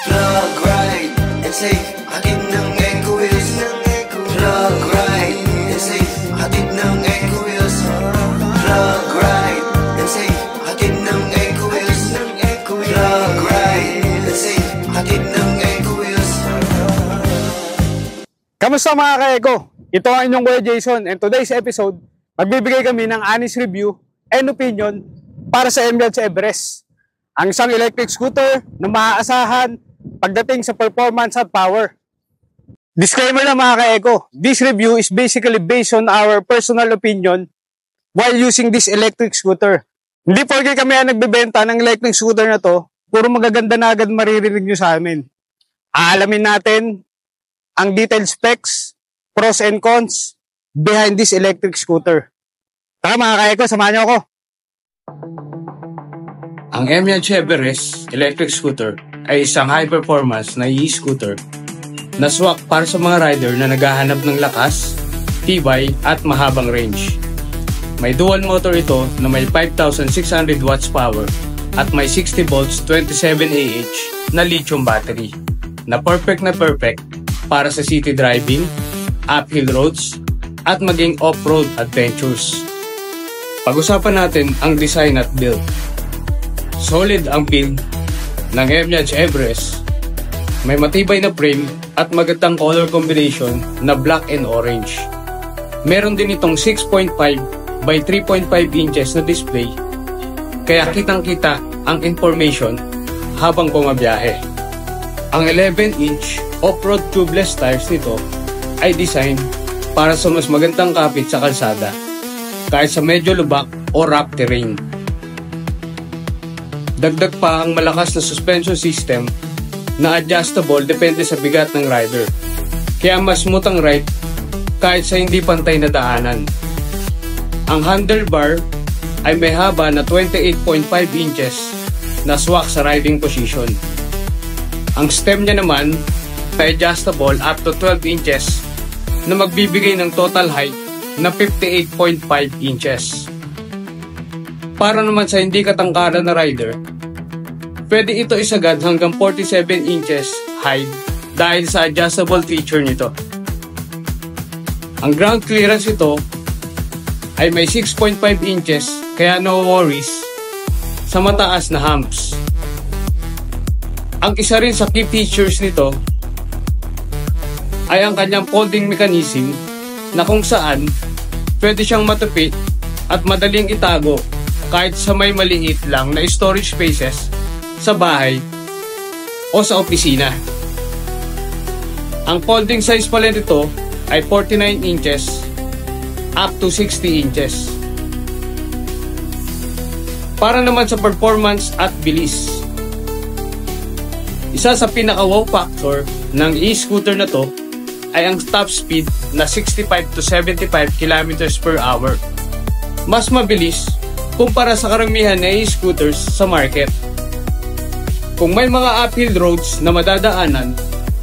Plug right and safe, hatid ng Eco Wheels. Plug right and safe, hatid ng Eco Wheels. Plug right and safe, hatid ng Eco Wheels. Plug right and safe, hatid ng Eco Wheels. Kamusta mga ka-Eco? Ito ang inyong Kuya Jason, and today's episode, magbibigay kami ng honest review and opinion para sa Emerald Everest. Ang isang electric scooter na maaasahan pagdating sa performance at power. Disclaimer na mga ka-Eco, this review is basically based on our personal opinion while using this electric scooter. Hindi porke kami ang nagbebenta ng electric scooter na to, puro magaganda na agad maririnig nyo sa amin. Aalamin natin ang detailed specs, pros and cons behind this electric scooter. Tara mga ka-Eco, samahan nyo ako. Ang Emerald Everest electric scooter ay isang high-performance na e-scooter na swak para sa mga rider na naghahanap ng lakas, tibay at mahabang range. May dual motor ito na may 5,600 watts power at may 60 volts 27 Ah na lithium battery na perfect para sa city driving, uphill roads at maging off-road adventures. Pag-usapan natin ang design at build. Solid ang build ng Emerald Everest. May matibay na frame at magandang color combination na black and orange. Meron din itong 6.5 by 3.5 inches na display, kaya kitang-kita ang information habang bumabiyahe. Ang 11-inch off-road tubeless tires nito ay design para sa mas magandang kapit sa kalsada kahit sa medyo lubak o rough terrain. Dagdag pa ang malakas na suspension system na adjustable depende sa bigat ng rider, kaya mas smooth ang ride kahit sa hindi pantay na daanan. Ang handlebar ay may haba na 28.5 inches na swak sa riding position. Ang stem niya naman ay adjustable up to 12 inches na magbibigay ng total height na 58.5 inches. Para naman sa hindi katangkaran na rider, pwede ito isagad hanggang 47 inches height dahil sa adjustable feature nito. Ang ground clearance ito ay may 6.5 inches kaya no worries sa mataas na humps. Ang isa rin sa key features nito ay ang kanyang folding mechanism na kung saan pwede siyang matupit at madaling itago kahit sa may maliit lang na storage spaces sa bahay o sa opisina. Ang folding size pala nito ay 49 inches up to 60 inches. Para naman sa performance at bilis, isa sa pinaka-wow factor ng e-scooter na to ay ang top speed na 65 to 75 km per hour. Mas mabilis kumpara sa karamihan na e-scooters sa market. Kung may mga uphill roads na madadaanan,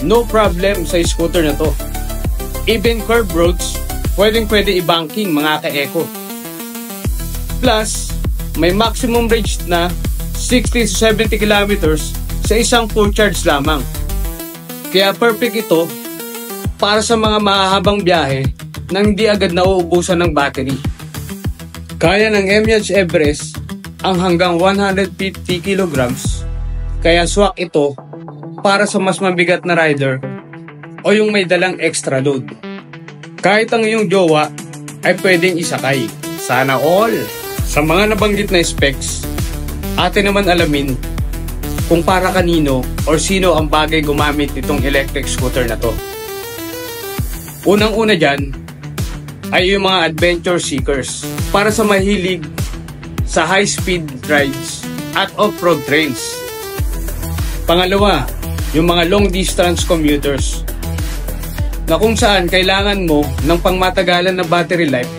no problem sa scooter na to. Even curved roads, pwede i-banking mga ka-Eco. Plus, may maximum range na 60 to 70 kilometers sa isang full charge lamang. Kaya perfect ito para sa mga mahahabang biyahe nang hindi agad nauubusan ng battery. Kaya ng Emerald Everest ang hanggang 150 kilograms. Kaya swak ito para sa mas mabigat na rider o yung may dalang extra load. Kahit ang iyong jowa ay pwedeng isakay. Sana all! Sa mga nabanggit na specs, atin naman alamin kung para kanino or sino ang bagay gumamit nitong electric scooter na to. Unang-una dyan ay yung mga adventure seekers para sa mahilig sa high-speed rides at off-road trails. Pangalawa, yung mga long-distance commuters na kung saan kailangan mo ng pangmatagalan na battery life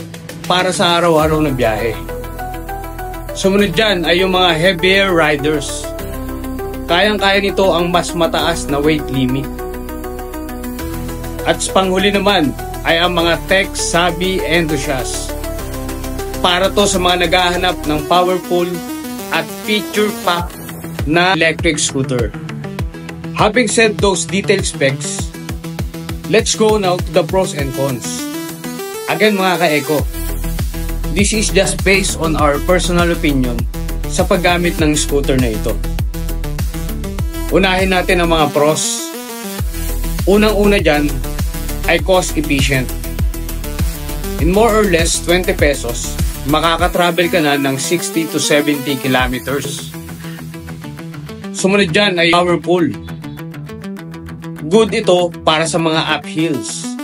para sa araw-araw na biyahe. Sumunod dyan ay yung mga heavier riders. Kayang-kaya nito ang mas mataas na weight limit. At panghuli naman ay ang mga tech-savvy enthusiasts. Para to sa mga naghahanap ng powerful at feature-packed na electric scooter. Having said those detailed specs, let's go now to the pros and cons. Again mga ka-Eco, this is just based on our personal opinion sa paggamit ng scooter na ito. Unahin natin ang mga pros. Unang-una dyan ay cost efficient. In more or less 20 pesos, makakatravel ka na ng 60 to 70 kilometers. Sumunod dyan ay powerful. Good ito para sa mga uphills.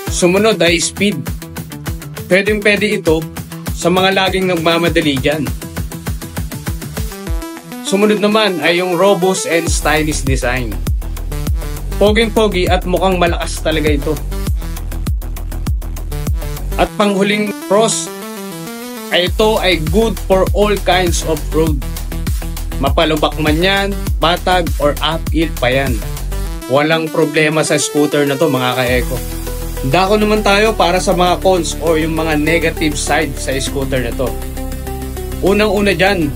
Sumunod ay speed. Pwedeng-pwede ito sa mga laging nagmamadali dyan. Sumunod naman ay yung robust and stylish design. Poging-pogi at mukhang malakas talaga ito. At panghuling pros ay ito ay good for all kinds of road. Mapalubak man yan, batag, or uphill pa yan. Walang problema sa scooter na to mga ka-Eco. Dako naman tayo para sa mga cons or yung mga negative side sa scooter na to. Unang-una dyan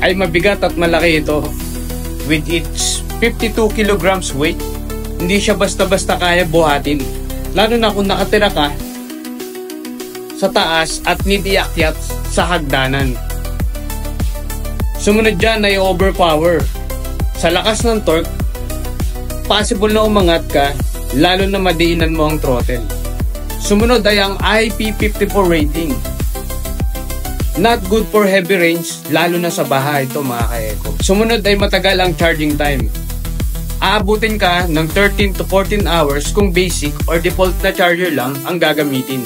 ay mabigat at malaki ito. With its 52 kilograms weight, hindi siya basta-basta kaya buhatin. Lalo na kung nakatira ka sa taas at need iakyat sa hagdanan. Sumunod dyan ay overpower. Sa lakas ng torque, possible na umangat ka lalo na madiinan mo ang throttle. Sumunod ay ang IP54 rating. Not good for heavy range lalo na sa baha ito mga ka-Eco. Sumunod ay matagal ang charging time. Aabutin ka ng 13 to 14 hours kung basic or default na charger lang ang gagamitin.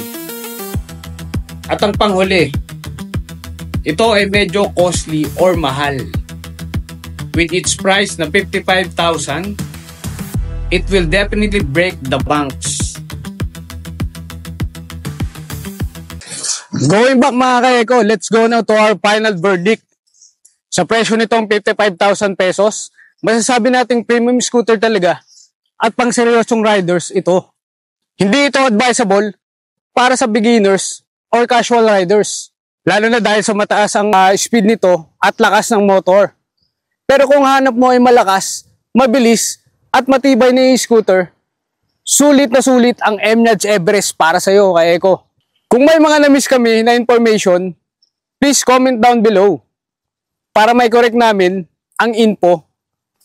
At ang panghuli, ito ay medyo costly or mahal. With its price na 55,000, it will definitely break the banks. Going back mga ka-Eco, let's go now to our final verdict. Sa presyo nitong 55,000 pesos, masasabi nating premium scooter talaga at pang seryosong riders ito. Hindi ito advisable para sa beginners or casual riders. Lalo na dahil sa mataas ang speed nito at lakas ng motor. Pero kung hanap mo ay malakas, mabilis at matibay na scooter, sulit na sulit ang MNADS Everest para sa iyo ka-Eco. Kung may mga na-miss kami na information, please comment down below para may correct namin ang info.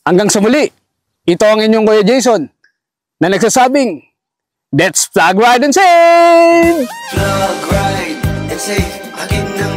Hanggang sa muli, ito ang inyong Kuya Jason na nagsasabing, let's plug ride and save! Plug ride and save, akin ng